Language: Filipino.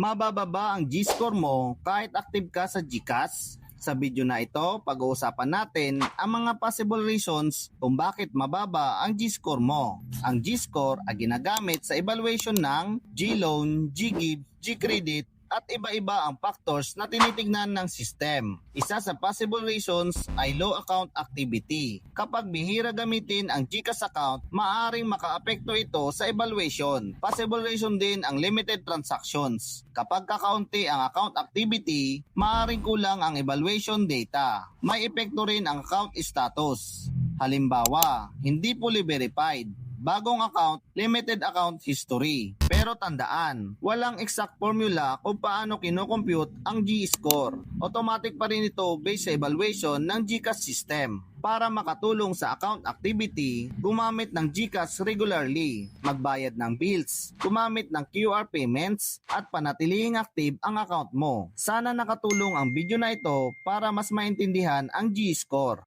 Mabababa ang G-score mo kahit active ka sa GCash? Sa video na ito, pag-uusapan natin ang mga possible reasons kung bakit mababa ang G-score mo. Ang G-score ay ginagamit sa evaluation ng G-loan, G-give, G-credit, at iba-iba ang factors na tinitingnan ng system. Isa sa possible reasons ay low account activity. Kapag bihira gamitin ang GCash account, maaaring makaapekto ito sa evaluation. Possible reason din ang limited transactions. Kapag kakaunti ang account activity, maaaring kulang ang evaluation data. May epekto rin ang account status. Halimbawa, hindi fully verified. Bagong account, limited account history. Pero tandaan, walang exact formula kung paano kinocompute ang G-score. Automatic pa rin ito based sa evaluation ng GCash system. Para makatulong sa account activity, gumamit ng GCash regularly, magbayad ng bills, gumamit ng QR payments, at panatilihing active ang account mo. Sana nakatulong ang video na ito para mas maintindihan ang G-score.